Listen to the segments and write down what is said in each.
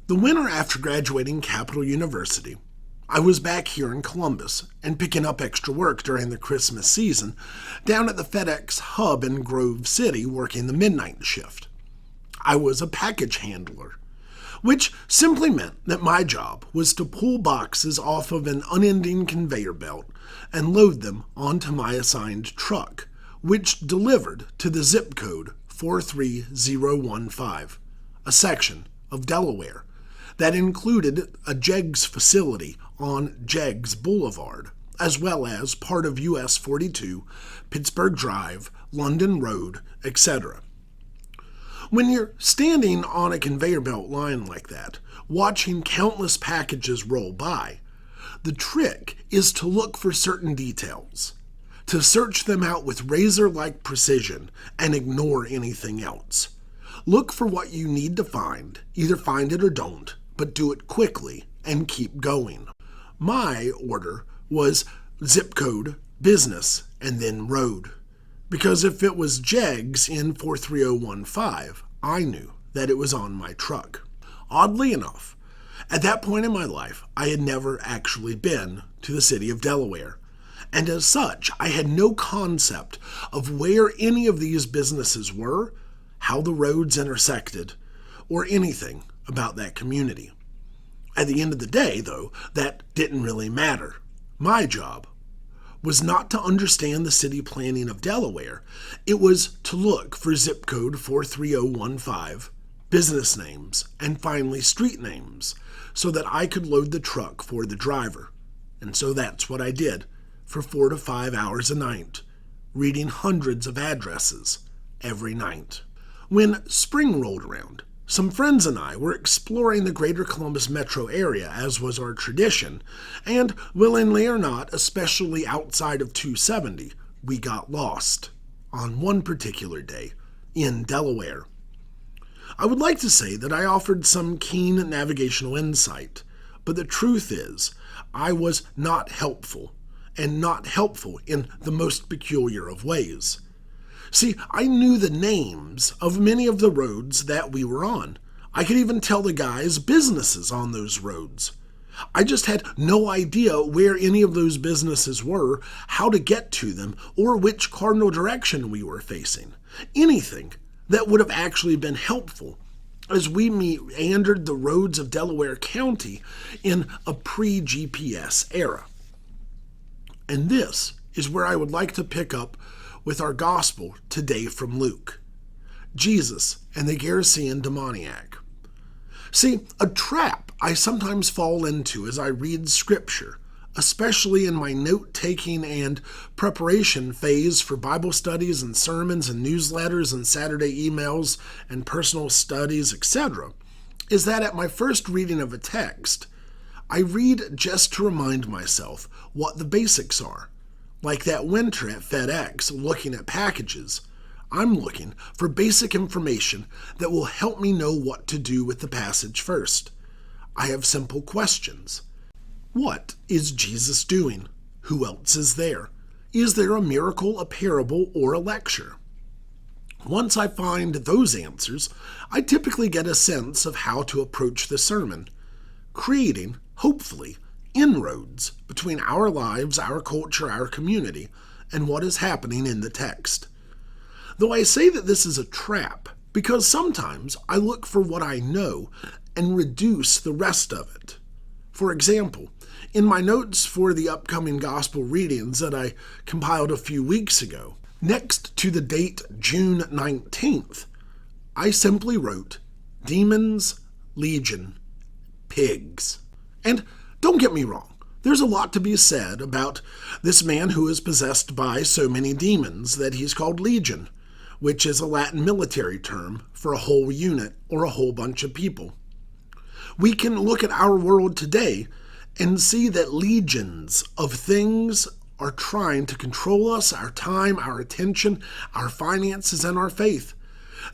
The winter after graduating Capital University, I was back here in Columbus and picking up extra work during the Christmas season down at the FedEx hub in Grove City working the midnight shift. I was a package handler, which simply meant that my job was to pull boxes off of an unending conveyor belt and load them onto my assigned truck, which delivered to the zip code 43015, a section of Delaware that included a JEGS facility on JEGS Boulevard, as well as part of US 42, Pittsburgh Drive, London Road, etc. When you're standing on a conveyor belt line like that, watching countless packages roll by, the trick is to look for certain details, to search them out with razor-like precision and ignore anything else. Look for what you need to find, either find it or don't, but do it quickly and keep going. My order was zip code, business, and then road. Because if it was JEGS in 43015, I knew that it was on my truck. Oddly enough, at that point in my life, I had never actually been to the city of Delaware, and as such, I had no concept of where any of these businesses were, how the roads intersected, or anything about that community. At the end of the day, though, that didn't really matter. My job was not to understand the city planning of Delaware. It was to look for zip code 43015, business names, and finally street names, so that I could load the truck for the driver. And so that's what I did for 4 to 5 hours a night, reading hundreds of addresses every night. When spring rolled around, some friends and I were exploring the greater Columbus metro area, as was our tradition, and willingly or not, especially outside of 270, we got lost on one particular day in Delaware. I would like to say that I offered some keen navigational insight, but the truth is, I was not helpful, and not helpful in the most peculiar of ways. See, I knew the names of many of the roads that we were on. I could even tell the guys' businesses on those roads. I just had no idea where any of those businesses were, how to get to them, or which cardinal direction we were facing. Anything that would have actually been helpful as we meandered the roads of Delaware County in a pre-GPS era. And this is where I would like to pick up with our gospel today from Luke, Jesus and the Gerasean demoniac. See, a trap I sometimes fall into as I read Scripture, especially in my note-taking and preparation phase for Bible studies and sermons and newsletters and Saturday emails and personal studies, etc., is that at my first reading of a text, I read just to remind myself what the basics are. Like that winter at FedEx looking at packages, I'm looking for basic information that will help me know what to do with the passage first. I have simple questions. What is Jesus doing? Who else is there? Is there a miracle, a parable, or a lecture? Once I find those answers, I typically get a sense of how to approach the sermon, creating, hopefully, inroads between our lives, our culture, our community, and what is happening in the text. Though I say that this is a trap, because sometimes I look for what I know and reduce the rest of it. For example, in my notes for the upcoming gospel readings that I compiled a few weeks ago, next to the date June 19th, I simply wrote, Demons, Legion, Pigs. And don't get me wrong, there's a lot to be said about this man who is possessed by so many demons that he's called Legion, which is a Latin military term for a whole unit or a whole bunch of people. We can look at our world today and see that legions of things are trying to control us, our time, our attention, our finances, and our faith.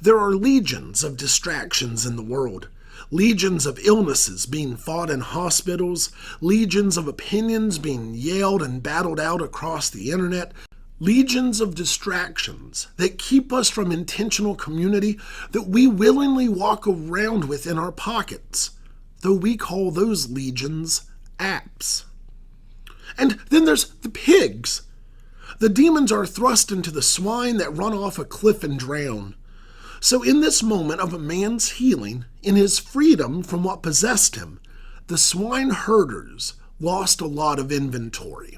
There are legions of distractions in the world. Legions of illnesses being fought in hospitals, legions of opinions being yelled and battled out across the internet, legions of distractions that keep us from intentional community that we willingly walk around with in our pockets. though we call those legions apes. And then there's the pigs. The demons are thrust into the swine that run off a cliff and drown. So in this moment of a man's healing, in his freedom from what possessed him, the swine herders lost a lot of inventory.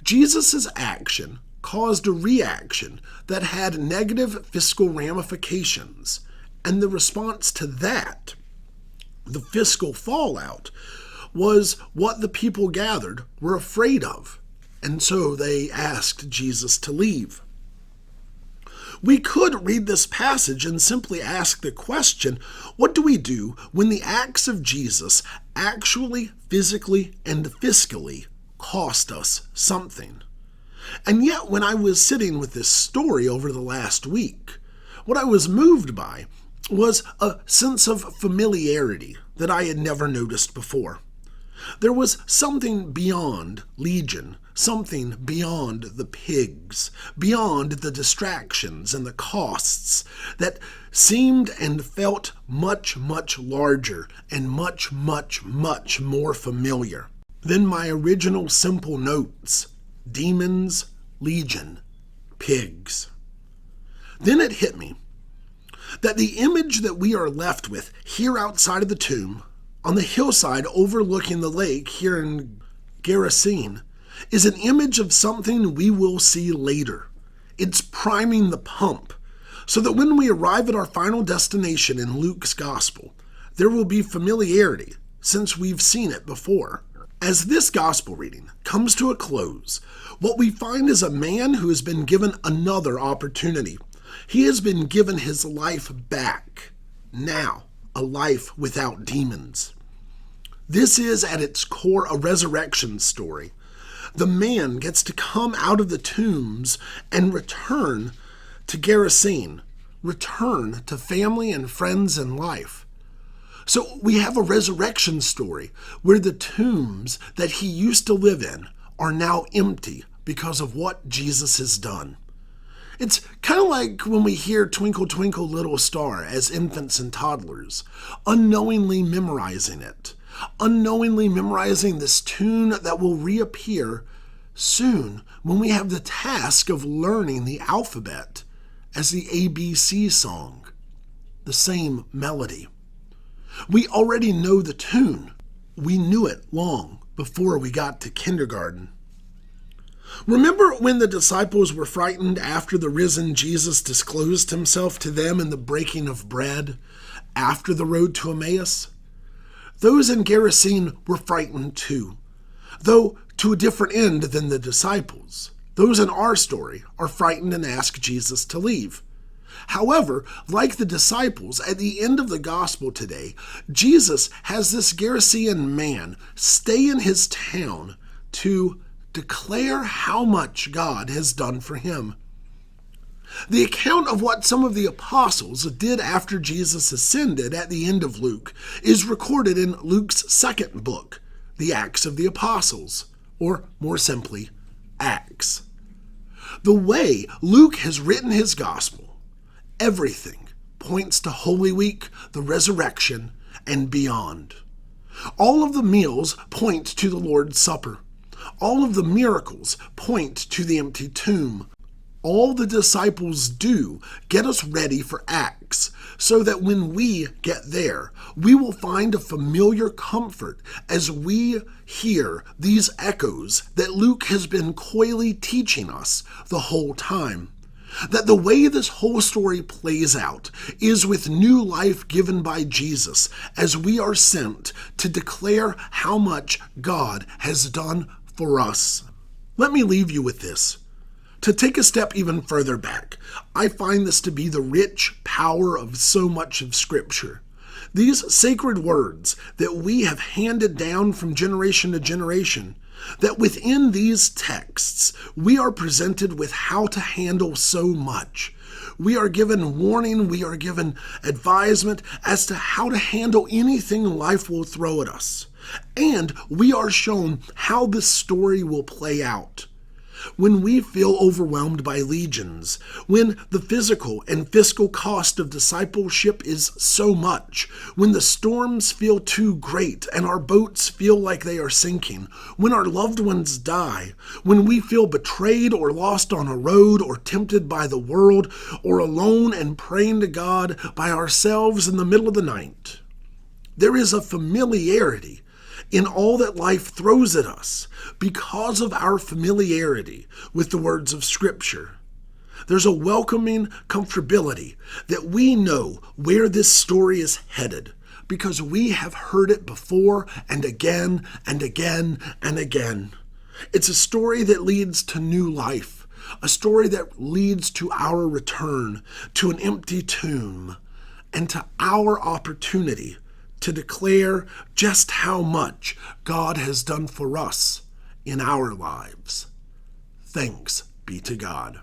Jesus' action caused a reaction that had negative fiscal ramifications, and the response to that, the fiscal fallout, was what the people gathered were afraid of, and so they asked Jesus to leave. We could read this passage and simply ask the question, what do we do when the acts of Jesus actually, physically, and fiscally cost us something? And yet, when I was sitting with this story over the last week, what I was moved by was a sense of familiarity that I had never noticed before. There was something beyond Legion, something beyond the pigs, beyond the distractions and the costs that seemed and felt much, much larger and much, much, much more familiar than my original simple notes: demons, legion, pigs. Then it hit me that the image that we are left with here outside of the tomb, on the hillside overlooking the lake here in Gerasene, is an image of something we will see later. It's priming the pump, so that when we arrive at our final destination in Luke's gospel, there will be familiarity, since we've seen it before. As this gospel reading comes to a close, what we find is a man who has been given another opportunity. He has been given his life back. Now, a life without demons. This is at its core a resurrection story. The man gets to come out of the tombs and return to Gerasene, return to family and friends and life. So we have a resurrection story where the tombs that he used to live in are now empty because of what Jesus has done. It's kind of like when we hear Twinkle, Twinkle, Little Star as infants and toddlers, unknowingly memorizing it, unknowingly memorizing this tune that will reappear soon when we have the task of learning the alphabet as the ABC song, the same melody. We already know the tune. We knew it long before we got to kindergarten. Remember when the disciples were frightened after the risen Jesus disclosed himself to them in the breaking of bread after the road to Emmaus? Those in Gerasene were frightened too, though to a different end than the disciples. Those in our story are frightened and ask Jesus to leave. However, like the disciples, at the end of the gospel today, Jesus has this Gerasean man stay in his town to declare how much God has done for him. The account of what some of the apostles did after Jesus ascended at the end of Luke is recorded in Luke's second book, the Acts of the Apostles, or more simply, Acts. The way Luke has written his gospel, everything points to Holy Week, the resurrection, and beyond. All of the meals point to the Lord's Supper. All of the miracles point to the empty tomb. All the disciples do get us ready for Acts, so that when we get there, we will find a familiar comfort as we hear these echoes that Luke has been coyly teaching us the whole time. That the way this whole story plays out is with new life given by Jesus as we are sent to declare how much God has done for us. Let me leave you with this. To take a step even further back, I find this to be the rich power of so much of Scripture. These sacred words that we have handed down from generation to generation, that within these texts we are presented with how to handle so much. We are given warning, we are given advisement as to how to handle anything life will throw at us. And we are shown how this story will play out. when we feel overwhelmed by legions, when the physical and fiscal cost of discipleship is so much, when the storms feel too great and our boats feel like they are sinking, when our loved ones die, when we feel betrayed or lost on a road or tempted by the world or alone and praying to God by ourselves in the middle of the night. There is a familiarity in all that life throws at us because of our familiarity with the words of Scripture. There's a welcoming comfortability that we know where this story is headed because we have heard it before and again and again and again. It's a story that leads to new life, a story that leads to our return to an empty tomb and to our opportunity to declare just how much God has done for us in our lives. Thanks be to God.